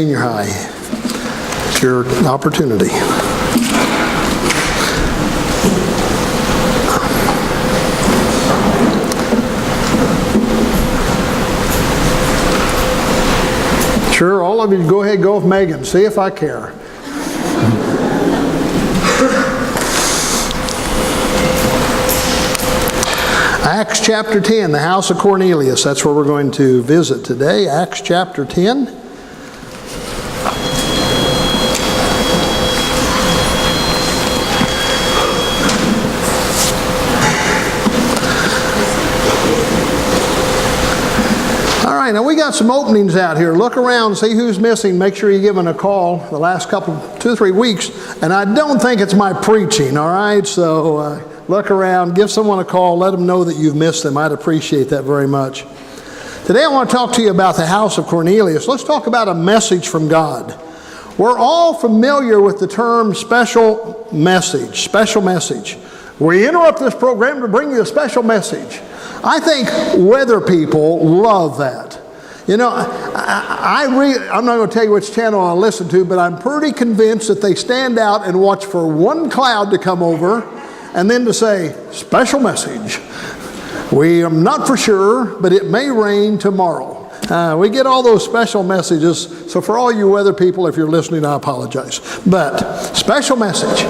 Senior high. It's your opportunity. Sure, all of you go ahead and go with Megan. See if I care. Acts chapter 10, the house of Cornelius. That's where we're going to visit today. Acts chapter 10. Now we got some openings out here. Look around, see who's missing. Make sure you give them a call the last 2 or 3 weeks. And I don't think it's my preaching, all right? So look around, give someone a call, let them know that you've missed them. I'd appreciate that very much. Today I want to talk to you about the house of Cornelius. Let's talk about a message from God. We're all familiar with the term special message, special message. We interrupt this program to bring you a special message. I think weather people love that. You know, I'm not going to tell you which channel I listen to, but I'm pretty convinced that they stand out and watch for one cloud to come over and then to say, special message. We are not for sure, but it may rain tomorrow. We get all those special messages, so for all you weather people, if you're listening, I apologize. But, special message.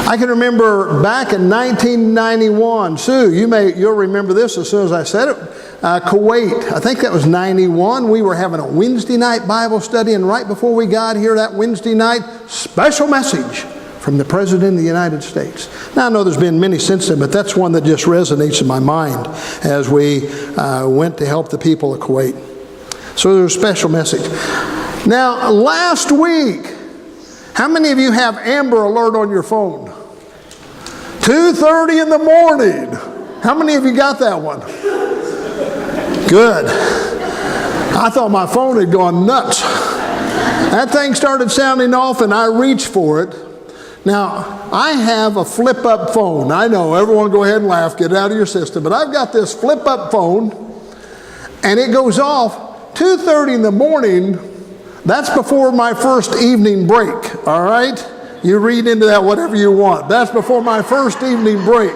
I can remember back in 1991, Sue, you'll remember this as soon as I said it, Kuwait, I think that was 91, we were having a Wednesday night Bible study, and right before we got here that Wednesday night, special message from the President of the United States. Now I know there's been many since then, but that's one that just resonates in my mind as we went to help the people of Kuwait. So there's a special message. Now last week, how many of you have Amber Alert on your phone? 2:30 in the morning. How many of you got that one? Good. I thought my phone had gone nuts. That thing started sounding off and I reached for it. Now, I have a flip-up phone. I know, everyone go ahead and laugh, get it out of your system. But I've got this flip-up phone and it goes off 2:30 in the morning. That's before my first evening break, all right? You read into that whatever you want. That's before my first evening break.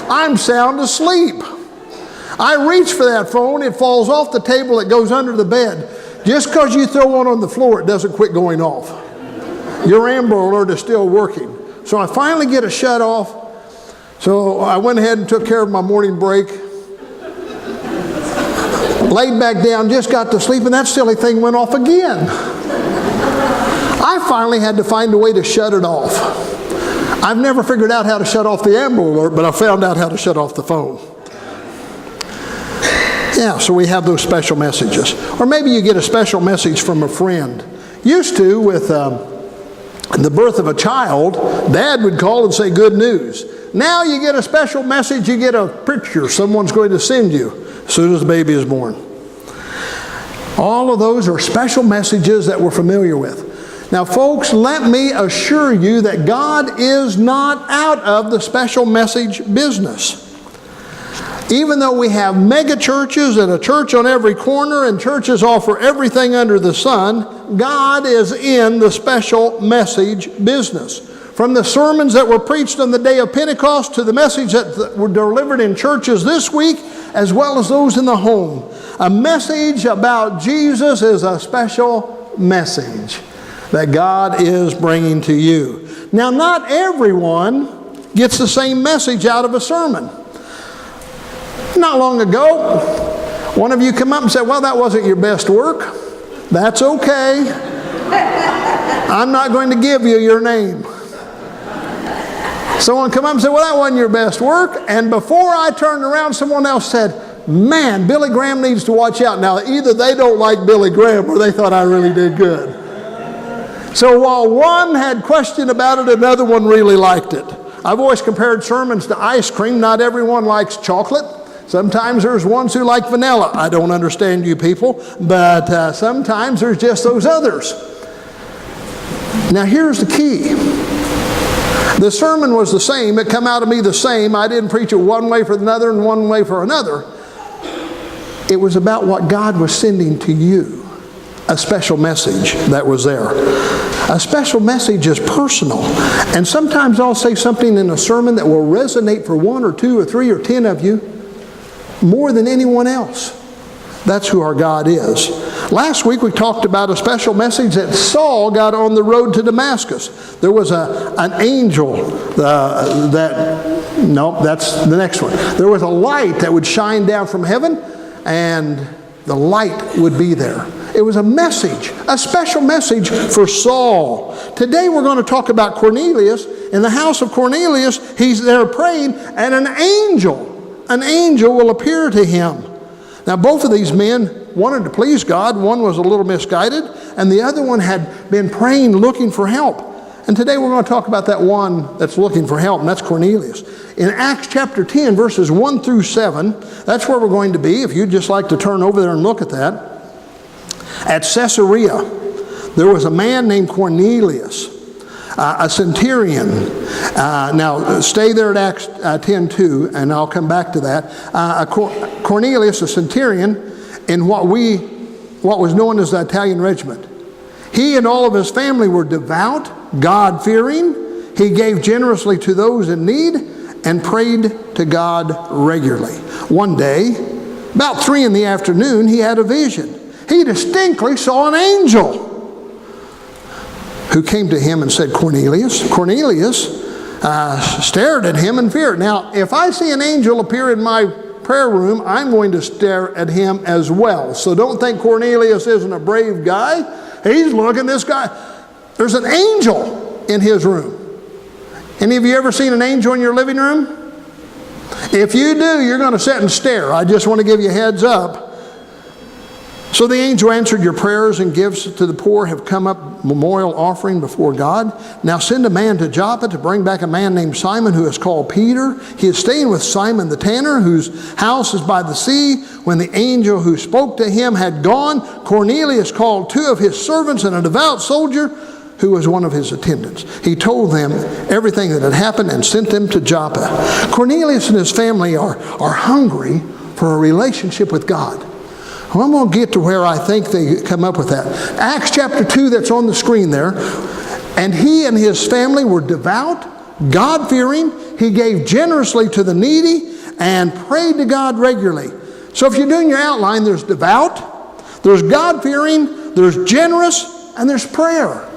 I'm sound asleep. I reach for that phone, it falls off the table, it goes under the bed. Just because you throw one on the floor, it doesn't quit going off. Your Amber Alert is still working. So I finally get a shut off. So I went ahead and took care of my morning break. Laid back down, just got to sleep, and that silly thing went off again. I finally had to find a way to shut it off. I've never figured out how to shut off the Amber Alert, but I found out how to shut off the phone. Yeah, so we have those special messages. Or maybe you get a special message from a friend. Used to, with the birth of a child, Dad would call and say good news. Now you get a special message, you get a picture someone's going to send you as soon as the baby is born. All of those are special messages that we're familiar with. Now folks, let me assure you that God is not out of the special message business. Even though we have mega churches and a church on every corner and churches offer everything under the sun, God is in the special message business. From the sermons that were preached on the day of Pentecost to the message that were delivered in churches this week, as well as those in the home. A message about Jesus is a special message that God is bringing to you. Now, not everyone gets the same message out of a sermon. Not long ago, one of you come up and said, well, that wasn't your best work. That's okay. I'm not going to give you your name. Someone come up and said, well, that wasn't your best work. And before I turned around, someone else said, man, Billy Graham needs to watch out. Now, either they don't like Billy Graham or they thought I really did good. So while one had question about it, another one really liked it. I've always compared sermons to ice cream. Not everyone likes chocolate. Sometimes there's ones who like vanilla. I don't understand you people, but sometimes there's just those others. Now here's the key. The sermon was the same. It come out of me the same. I didn't preach it one way for another and one way for another. It was about what God was sending to you. a special message that was there. A special message is personal. And sometimes I'll say something in a sermon that will resonate for 1 or 2 or 3 or 10 of you more than anyone else. That's who our God is. Last week we talked about a special message that Saul got on the road to Damascus. There was an angel that's the next one. There was a light that would shine down from heaven, and the light would be there. It was a message, a special message for Saul. Today we're going to talk about Cornelius. In the house of Cornelius, he's there praying, and an angel will appear to him. Now both of these men wanted to please God. One was a little misguided, and the other one had been praying, looking for help. And today we're going to talk about that one that's looking for help, and that's Cornelius. In Acts chapter 10, verses 1 through 7, that's where we're going to be. If you'd just like to turn over there and look at that. At Caesarea, there was a man named Cornelius, a centurion. Now, stay there at Acts 10:2, and I'll come back to that. Cornelius, a centurion, in what was known as the Italian regiment. He and all of his family were devout, God-fearing. He gave generously to those in need and prayed to God regularly. One day, about 3 in the afternoon, he had a vision. He distinctly saw an angel who came to him and said, Cornelius. Cornelius stared at him in fear. Now, if I see an angel appear in my prayer room, I'm going to stare at him as well. So don't think Cornelius isn't a brave guy. He's looking, this guy. There's an angel in his room. Any of you ever seen an angel in your living room? If you do, you're going to sit and stare. I just want to give you a heads up. So the angel answered, your prayers and gifts to the poor have come up memorial offering before God. Now send a man to Joppa to bring back a man named Simon who is called Peter. He is staying with Simon the tanner, whose house is by the sea. When the angel who spoke to him had gone, Cornelius called 2 of his servants and a devout soldier who was one of his attendants. He told them everything that had happened and sent them to Joppa. Cornelius and his family are hungry for a relationship with God. Well, I'm going to get to where I think they come up with that. Acts chapter 2, that's on the screen there. And he and his family were devout, God-fearing. He gave generously to the needy and prayed to God regularly. So if you're doing your outline, there's devout, there's God-fearing, there's generous, and there's prayer.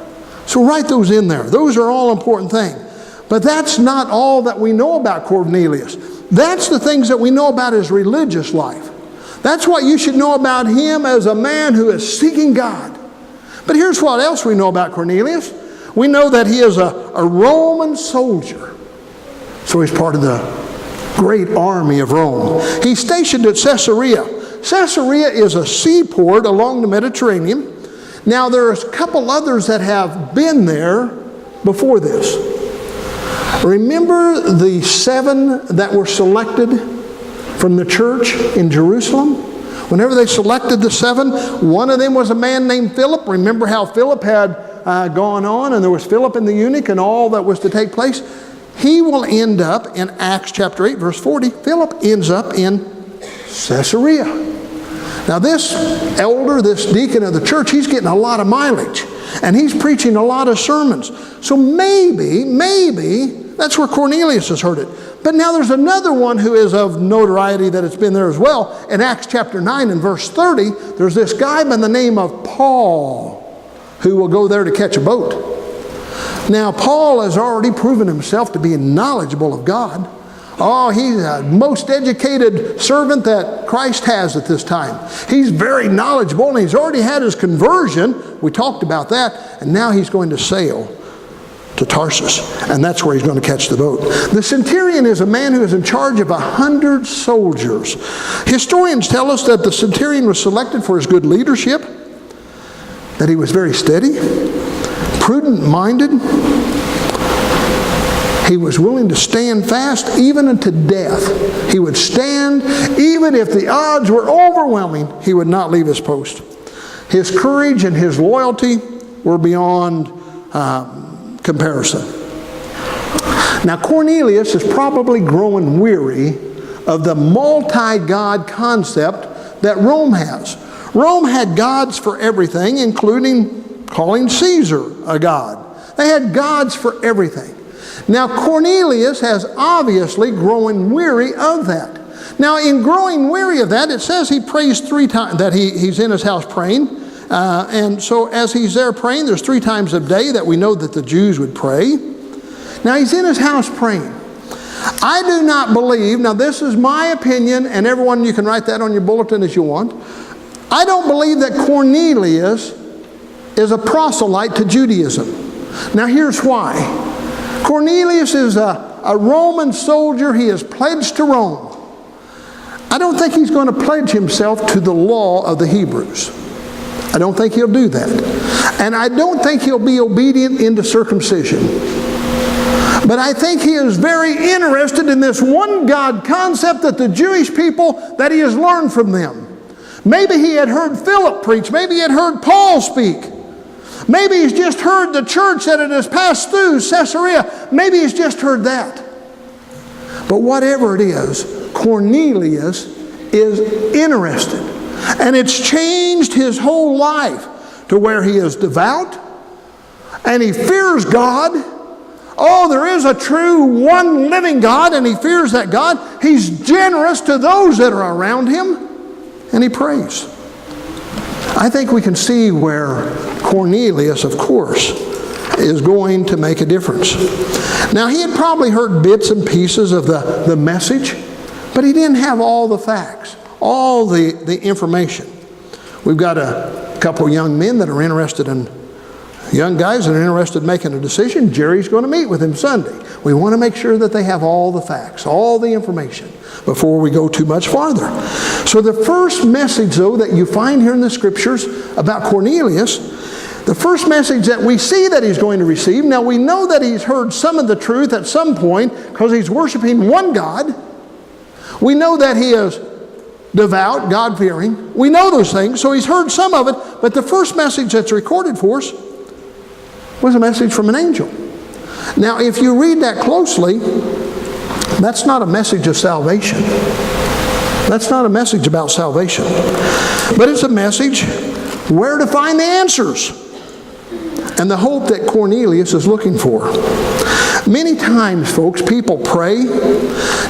So write those in there. Those are all important things. But that's not all that we know about Cornelius. That's the things that we know about his religious life. That's what you should know about him as a man who is seeking God. But here's what else we know about Cornelius. We know that he is a Roman soldier. So he's part of the great army of Rome. He's stationed at Caesarea. Caesarea is a seaport along the Mediterranean. Now there's a couple others that have been there before this. Remember the 7 that were selected from the church in Jerusalem? Whenever they selected the 7, one of them was a man named Philip. Remember how Philip had gone on, and there was Philip and the eunuch and all that was to take place? He will end up in Acts chapter 8, verse 40. Philip ends up in Caesarea. Now this elder, this deacon of the church, he's getting a lot of mileage, and he's preaching a lot of sermons. So maybe that's where Cornelius has heard it. But now there's another one who is of notoriety that it's been there as well. In Acts chapter 9 and verse 30, there's this guy by the name of Paul who will go there to catch a boat. Now Paul has already proven himself to be knowledgeable of God. Oh, he's the most educated servant that Christ has at this time. He's very knowledgeable, and he's already had his conversion. We talked about that. And now he's going to sail to Tarsus, and that's where he's going to catch the boat. The centurion is a man who is in charge of 100 soldiers. Historians tell us that the centurion was selected for his good leadership, that he was very steady, prudent-minded. He was willing to stand fast even unto death. He would stand even if the odds were overwhelming. He would not leave his post. His courage and his loyalty were beyond comparison. Now Cornelius is probably growing weary of the multi-God concept that Rome has. Rome had gods for everything, including calling Caesar a god. They had gods for everything. Now Cornelius has obviously grown weary of that. Now in growing weary of that, it says he prays 3 times, that he's in his house praying. And so as he's there praying, there's 3 times a day that we know that the Jews would pray. Now he's in his house praying. I do not believe, now this is my opinion, and everyone, you can write that on your bulletin as you want. I don't believe that Cornelius is a proselyte to Judaism. Now here's why. Cornelius is a Roman soldier. He is pledged to Rome. I don't think he's going to pledge himself to the law of the Hebrews. I don't think he'll do that. And I don't think he'll be obedient into circumcision. But I think he is very interested in this one God concept that the Jewish people, that he has learned from them. Maybe he had heard Philip preach. Maybe he had heard Paul speak. Maybe he's just heard the church that it has passed through, Caesarea. Maybe he's just heard that. But whatever it is, Cornelius is interested. And it's changed his whole life to where he is devout and he fears God. Oh, there is a true one living God, and he fears that God. He's generous to those that are around him, and he prays. I think we can see where Cornelius, of course, is going to make a difference. Now, he had probably heard bits and pieces of the message, but he didn't have all the facts, all the information. We've got a couple of young men that are interested in, young guys that are interested in making a decision. Jerry's going to meet with him Sunday. We want to make sure that they have all the facts, all the information before we go too much farther. So the first message, though, that you find here in the Scriptures about Cornelius, the first message that we see that he's going to receive, now we know that he's heard some of the truth at some point because he's worshiping one God. We know that he is devout, God-fearing. We know those things, so he's heard some of it, but the first message that's recorded for us was a message from an angel. Now, if you read that closely, that's not a message of salvation. That's not a message about salvation. But it's a message where to find the answers and the hope that Cornelius is looking for. Many times, folks, people pray.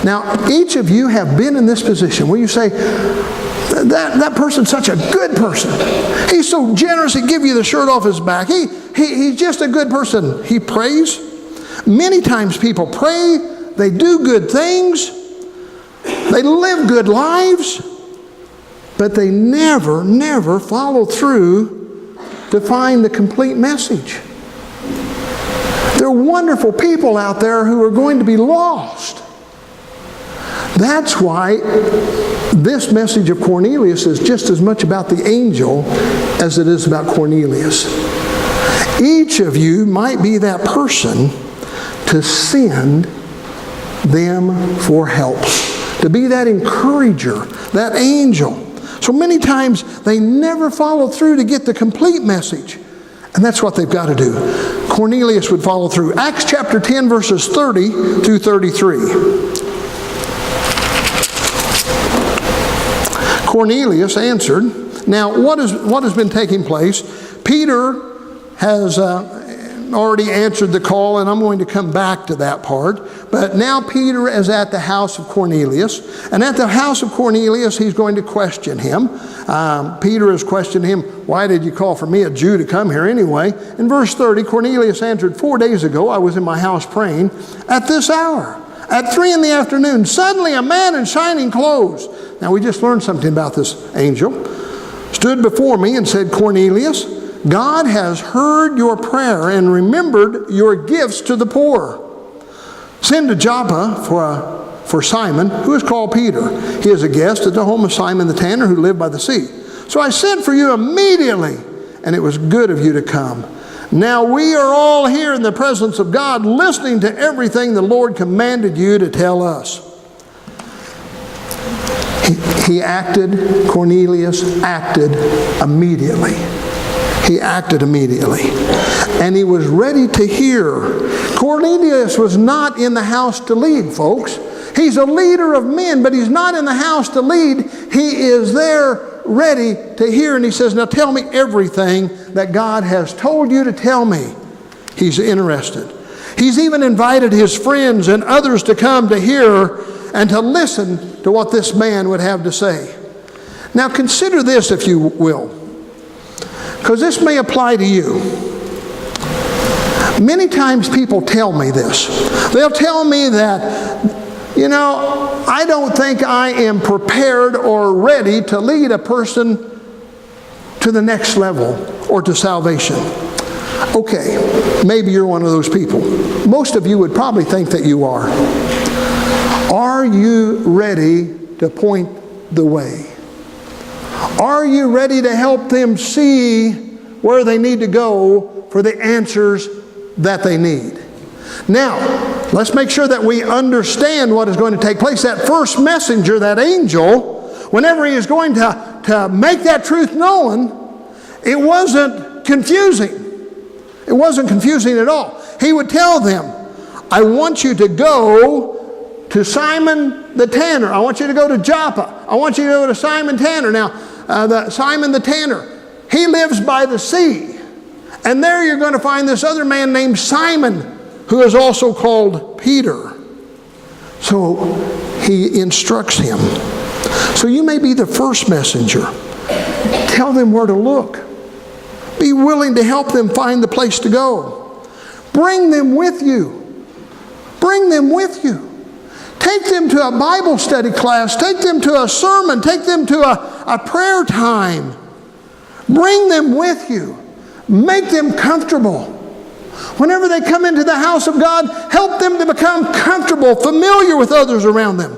Now, each of you have been in this position where you say, that person's such a good person. He's so generous, he give you the shirt off his back. He's just a good person. He prays. Many times people pray, they do good things, they live good lives, but they never follow through to find the complete message. There are wonderful people out there who are going to be lost. That's why this message of Cornelius is just as much about the angel as it is about Cornelius. Each of you might be that person to send them for help, to be that encourager, that angel. So many times they never follow through to get the complete message. And that's what they've got to do. Cornelius would follow through. Acts chapter 10, verses 30 through 33. Cornelius answered. Now, what has been taking place? Peter has already answered the call, and I'm going to come back to that part. But now Peter is at the house of Cornelius. And at the house of Cornelius, he's going to question him. Peter is questioning him, why did you call for me, a Jew, to come here anyway? In verse 30, Cornelius answered, 4 days ago I was in my house praying at this hour. At 3 in the afternoon, suddenly a man in shining clothes. Now we just learned something about this angel. Stood before me and said, Cornelius, God has heard your prayer and remembered your gifts to the poor. Send to Joppa for Simon, who is called Peter. He is a guest at the home of Simon the tanner, who lived by the sea. So I sent for you immediately, and it was good of you to come. Now we are all here in the presence of God, listening to everything the Lord commanded you to tell us. Cornelius acted immediately. He acted immediately. And he was ready to hear. Cornelius was not in the house to lead, folks. He's a leader of men, but he's not in the house to lead. He is there ready to hear. And he says, now tell me everything that God has told you to tell me. He's interested. He's even invited his friends and others to come to hear and to listen to what this man would have to say. Now consider this, if you will, because this may apply to you. Many times people tell me this. They'll tell me that, you know, I don't think I am prepared or ready to lead a person to the next level or to salvation. Okay, maybe you're one of those people. Most of you would probably think that you are. Are you ready to point the way? Are you ready to help them see where they need to go for the answers that they need? Now, let's make sure that we understand what is going to take place. That first messenger, that angel, whenever he is going to make that truth known, it wasn't confusing. It wasn't confusing at all. He would tell them, I want you to go to Simon the tanner. I want you to go to Joppa. I want you to go to Simon Tanner. Now, Simon the tanner, he lives by the sea. And there you're going to find this other man named Simon, who is also called Peter. So he instructs him. So you may be the first messenger. Tell them where to look. Be willing to help them find the place to go. Bring them with you. Bring them with you. Take them to a Bible study class. Take them to a sermon. Take them to a prayer time. Bring them with you. Make them comfortable. Whenever they come into the house of God, help them to become comfortable, familiar with others around them.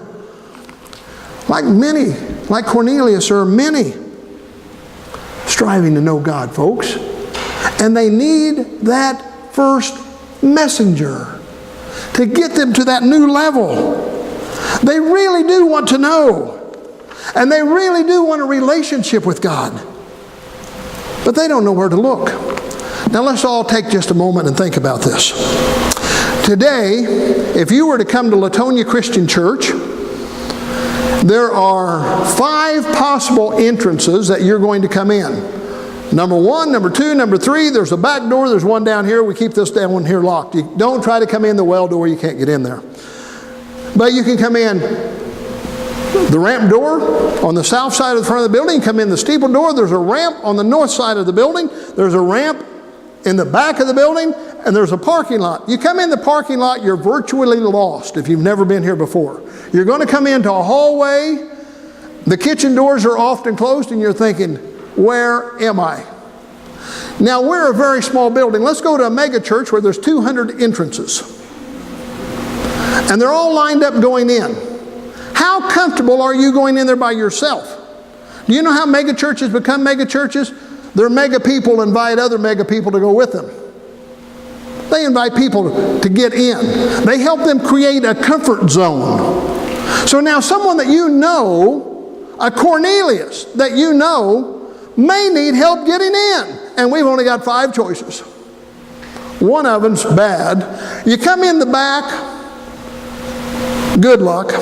Like Cornelius, there are many striving to know God, folks. And they need that first messenger to get them to that new level. They really do want to know. And they really do want a relationship with God. But they don't know where to look. Now let's all take just a moment and think about this. Today, if you were to come to Latonia Christian Church, there are 5 possible entrances that you're going to come in. Number 1, number 2, number 3, there's a back door, there's one down here. We keep this down here locked. You don't try to come in the well door, you can't get in there. But you can come in the ramp door on the south side of the front of the building, come in the steeple door, there's a ramp on the north side of the building, there's a ramp in the back of the building, and there's a parking lot. You come in the parking lot, you're virtually lost if you've never been here before. You're going to come into a hallway, the kitchen doors are often closed, and you're thinking, where am I? Now, we're a very small building. Let's go to a mega church where there's 200 entrances. And they're all lined up going in. How comfortable are you going in there by yourself? Do you know how mega churches become mega churches? Their mega people invite other mega people to go with them. They invite people to get in. They help them create a comfort zone. So now someone that you know, a Cornelius that you know, may need help getting in. And we've only got 5 choices. One of them's bad. You come in the back, good luck.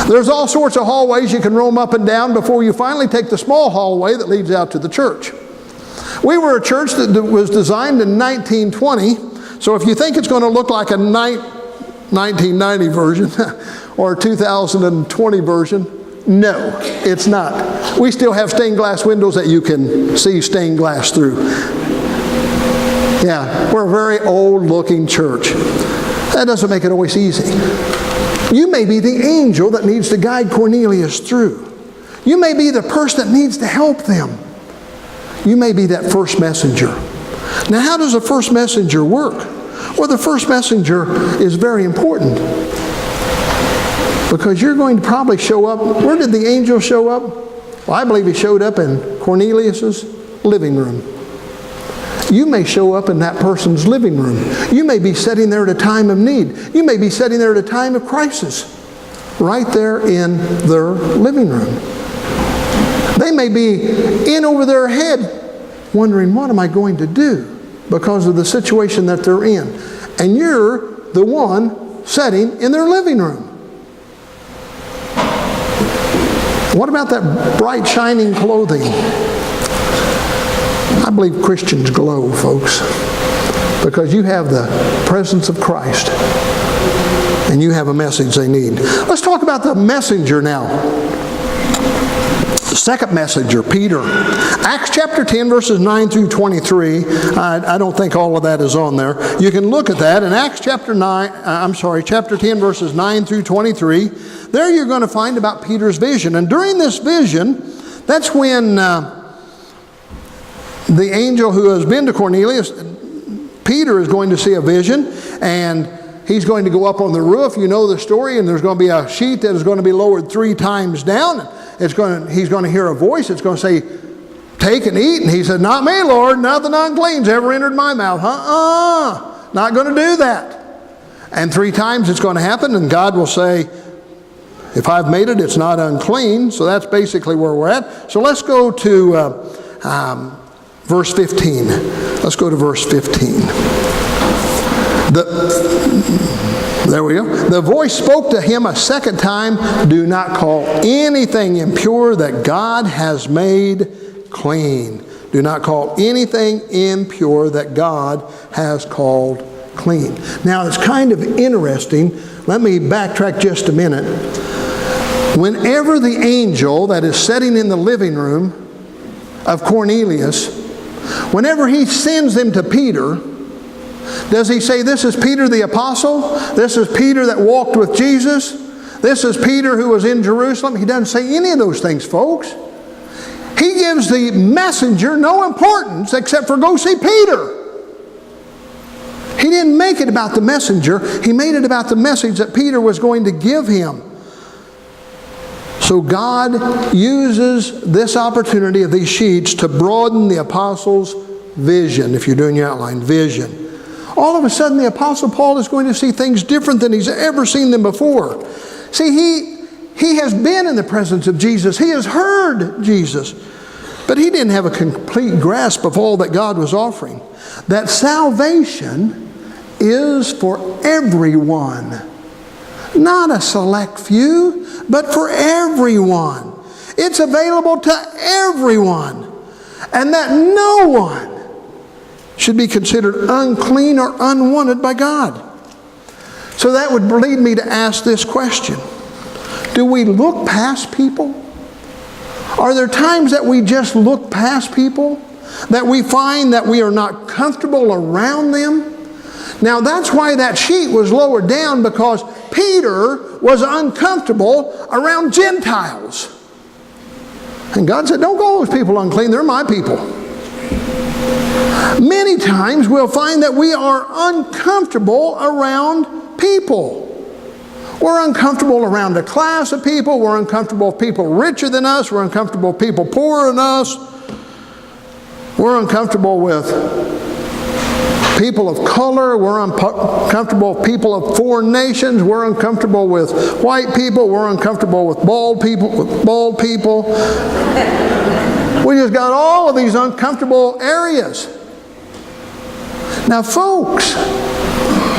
There's all sorts of hallways you can roam up and down before you finally take the small hallway that leads out to the church. We were a church that was designed in 1920, so if you think it's going to look like a 1990 version or a 2020 version, no, it's not. We still have stained glass windows that you can see stained glass through. Yeah, we're a very old-looking church. That doesn't make it always easy. You may be the angel that needs to guide Cornelius through. You may be the person that needs to help them. You may be that first messenger. Now, how does a first messenger work? Well, the first messenger is very important because you're going to probably show up. Where did the angel show up? Well, I believe he showed up in Cornelius's living room. You may show up in that person's living room. You may be sitting there at a time of need. You may be sitting there at a time of crisis, right there in their living room. They may be in over their head wondering, what am I going to do because of the situation that they're in? And you're the one sitting in their living room. What about that bright, shining clothing? I believe Christians glow, folks, because you have the presence of Christ and you have a message they need. Let's talk about the messenger now. The second messenger, Peter. Acts chapter 10, verses 9 through 23. I don't think all of that is on there. You can look at that in Acts chapter 10, verses 9 through 23. There you're going to find about Peter's vision. And during this vision, that's when the angel who has been to Cornelius, Peter is going to see a vision, and he's going to go up on the roof. You know the story, and there's going to be a sheet that is going to be lowered 3 times down. He's going to hear a voice. It's going to say, "Take and eat." And he said, "Not me, Lord. Nothing unclean's ever entered my mouth." Not going to do that. And 3 times it's going to happen, and God will say, "If I've made it, it's not unclean." So that's basically where we're at. So let's go to verse 15. Let's go to verse 15. There we go. The voice spoke to him a second time, "Do not call anything impure that God has made clean." Do not call anything impure that God has called clean. Now it's kind of interesting. Let me backtrack just a minute. Whenever the angel that is sitting in the living room of Cornelius, whenever he sends them to Peter, does he say, "This is Peter the apostle? This is Peter that walked with Jesus? This is Peter who was in Jerusalem"? He doesn't say any of those things, folks. He gives the messenger no importance except for go see Peter. He didn't make it about the messenger. He made it about the message that Peter was going to give him. So God uses this opportunity of these sheets to broaden the apostles' vision. If you're doing your outline, vision. All of a sudden the Apostle Paul is going to see things different than he's ever seen them before. See, he has been in the presence of Jesus. He has heard Jesus. But he didn't have a complete grasp of all that God was offering. That salvation is for everyone. Not a select few, but for everyone. It's available to everyone. And that no one should be considered unclean or unwanted by God. So that would lead me to ask this question. Do we look past people? Are there times that we just look past people? That we find that we are not comfortable around them? Now that's why that sheet was lowered down, because Peter was uncomfortable around Gentiles. And God said, "Don't call those people unclean, they're my people." Many times we'll find that we are uncomfortable around people. We're uncomfortable around a class of people. We're uncomfortable with people richer than us. We're uncomfortable with people poorer than us. We're uncomfortable with people of color. We're uncomfortable with people of foreign nations. We're uncomfortable with white people. We're uncomfortable with bald people. We just got all of these uncomfortable areas. Now, folks,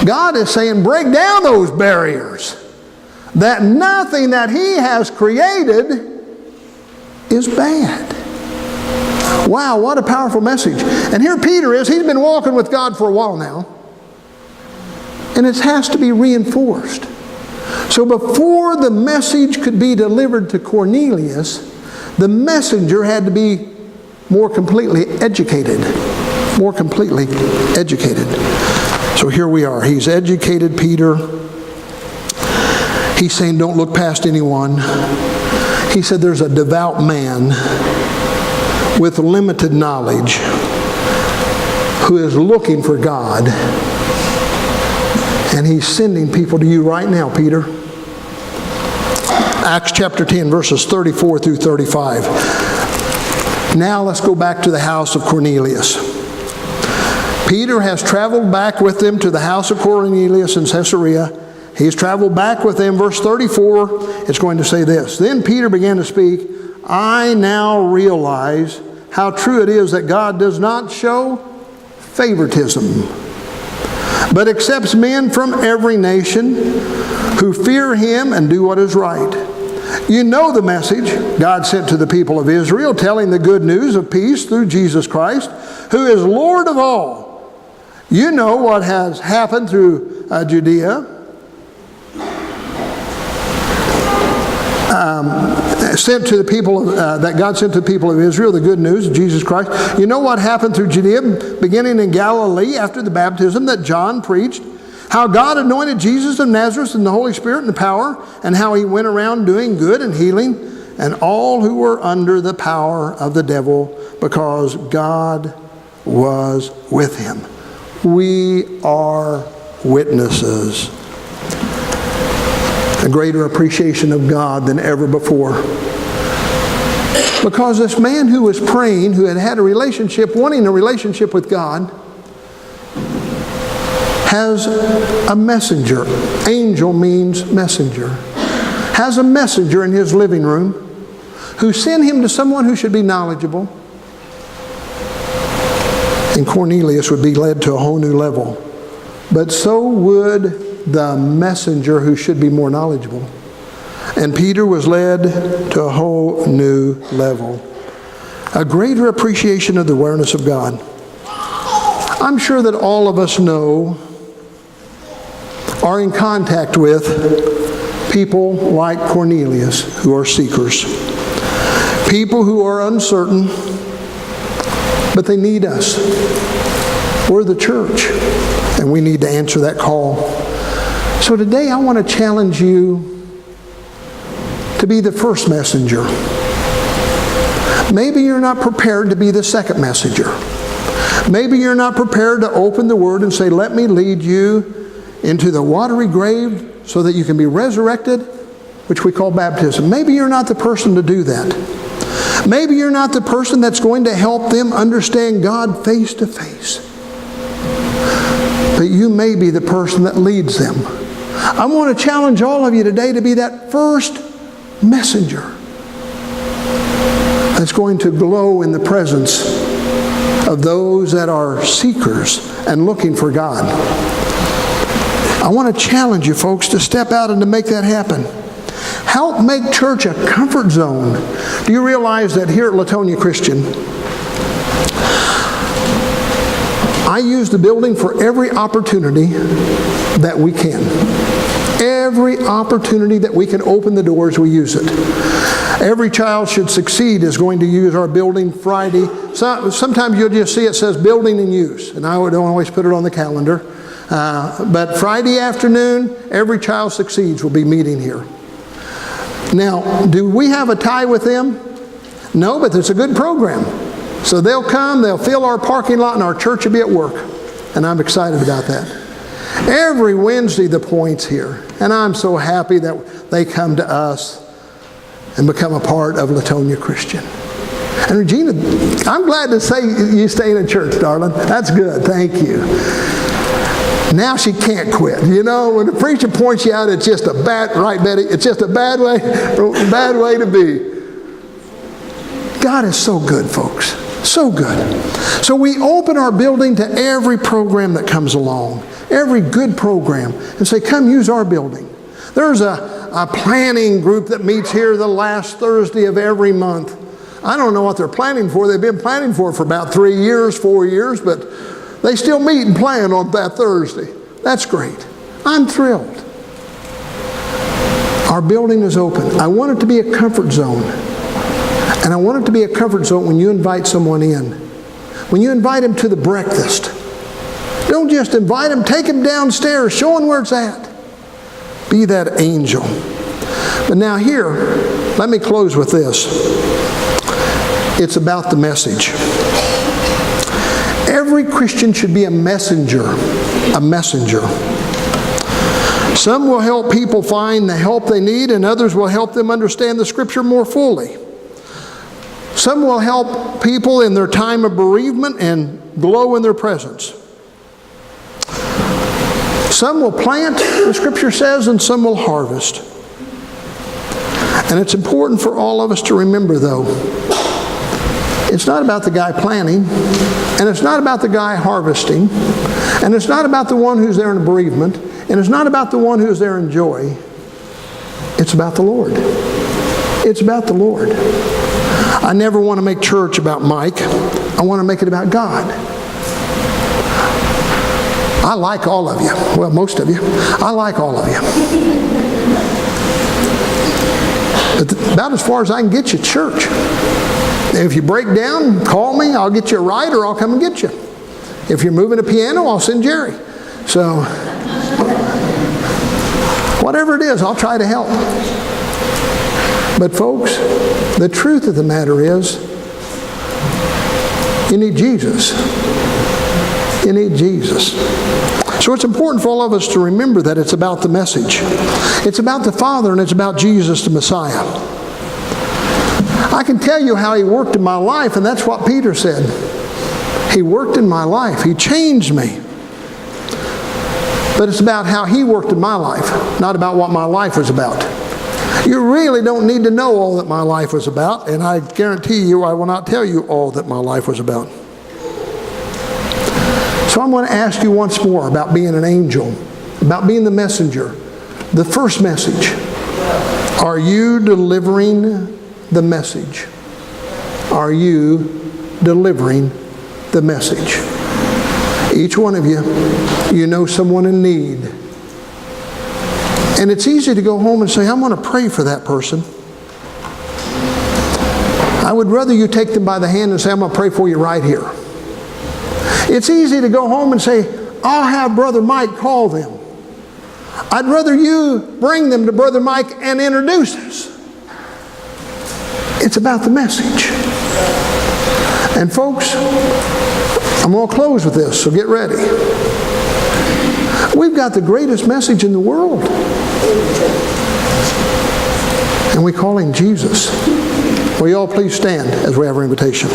God is saying, break down those barriers. That nothing that He has created is bad. Wow, what a powerful message. And here Peter is. He's been walking with God for a while now. And it has to be reinforced. So before the message could be delivered to Cornelius, the messenger had to be more completely educated. More completely educated. So here we are. He's educated Peter. He's saying don't look past anyone. He said there's a devout man with limited knowledge who is looking for God. And he's sending people to you right now, Peter. Acts chapter 10, verses 34 through 35. Now let's go back to the house of Cornelius. Peter has traveled back with them to the house of Cornelius in Caesarea. He's traveled back with them. Verse 34, it's going to say this. Then Peter began to speak. I now realize how true it is that God does not show favoritism, but accepts men from every nation who fear Him and do what is right. You know the message God sent to the people of Israel, telling the good news of peace through Jesus Christ, who is Lord of all. You know what has happened through Judea, sent to the people that God sent to the people of Israel, the good news of Jesus Christ. You know what happened through Judea, beginning in Galilee after the baptism that John preached, how God anointed Jesus of Nazareth in the Holy Spirit and power, and how he went around doing good and healing, and all who were under the power of the devil, because God was with him. We are witnesses. A greater appreciation of God than ever before. Because this man who was praying, who had had a relationship, wanting a relationship with God, has a messenger. Angel means messenger. Has a messenger in his living room who sent him to someone who should be knowledgeable. And Cornelius would be led to a whole new level. But so would the messenger who should be more knowledgeable. And Peter was led to a whole new level. A greater appreciation of the awareness of God. I'm sure that all of us know, are in contact with people like Cornelius who are seekers. People who are uncertain, but they need us. We're the church, and we need to answer that call. So today I want to challenge you to be the first messenger. Maybe you're not prepared to be the second messenger. Maybe you're not prepared to open the Word and say, let me lead you into the watery grave so that you can be resurrected, which we call baptism. Maybe you're not the person to do that. Maybe you're not the person that's going to help them understand God face to face. But you may be the person that leads them. I want to challenge all of you today to be that first messenger that's going to glow in the presence of those that are seekers and looking for God. I want to challenge you folks to step out and to make that happen. Help make church a comfort zone. Do you realize that here at Latonia Christian, I use the building for every opportunity that we can. Every opportunity that we can open the doors, we use it. Every Child Should Succeed is going to use our building Friday. Sometimes you'll just see it says building in use, and I don't always put it on the calendar. But Friday afternoon, Every Child Succeeds will be meeting here. Now, do we have a tie with them? No, but it's a good program. So they'll come, they'll fill our parking lot, and our church will be at work. And I'm excited about that. Every Wednesday, the Point's here. And I'm so happy that they come to us and become a part of Latonia Christian. And Regina, I'm glad to say you stay in church, darling. That's good. Thank you. Now she can't quit. You know, when the preacher points you out, it's just a bad, right, Betty? It's just a bad way to be. God is so good, folks. So good. So we open our building to every program that comes along, every good program, and say, come use our building. There's a planning group that meets here the last Thursday of every month. I don't know what they're planning for. They've been planning for about 3 years, 4 years, but they still meet and plan on that Thursday. That's great. I'm thrilled. Our building is open. I want it to be a comfort zone. And I want it to be a comfort zone when you invite someone in. When you invite them to the breakfast. Don't just invite them, take them downstairs, show them where it's at. Be that angel. But now here, let me close with this. It's about the message. Every Christian should be a messenger. A messenger. Some will help people find the help they need, and others will help them understand the Scripture more fully. Some will help people in their time of bereavement and glow in their presence. Some will plant, the Scripture says, and some will harvest. And it's important for all of us to remember, though, it's not about the guy planting, and it's not about the guy harvesting, and it's not about the one who's there in bereavement, and it's not about the one who's there in joy. It's about the Lord. It's about the Lord. I never want to make church about Mike. I want to make it about God. I like all of you. Well, most of you. I like all of you. But about as far as I can get you at church. If you break down, call me. I'll get you a ride or I'll come and get you. If you're moving a piano, I'll send Jerry. So, whatever it is, I'll try to help. But folks, the truth of the matter is, you need Jesus. You need Jesus. So it's important for all of us to remember that it's about the message. It's about the Father and it's about Jesus the Messiah. I can tell you how He worked in my life, and that's what Peter said. He worked in my life. He changed me. But it's about how He worked in my life, not about what my life was about. You really don't need to know all that my life was about, and I guarantee you I will not tell you all that my life was about. So I'm going to ask you once more about being an angel, about being the messenger. The first message. Are you delivering the message? Are you delivering the message? Each one of you know someone in need. And it's easy to go home and say, I'm going to pray for that person. I would rather you take them by the hand and say, I'm going to pray for you right here. It's easy to go home and say, I'll have Brother Mike call them. I'd rather you bring them to Brother Mike and introduce us. It's about the message. And folks, I'm going to close with this, so get ready. We've got the greatest message in the world. And we call Him Jesus. Will you all please stand as we have our invitation?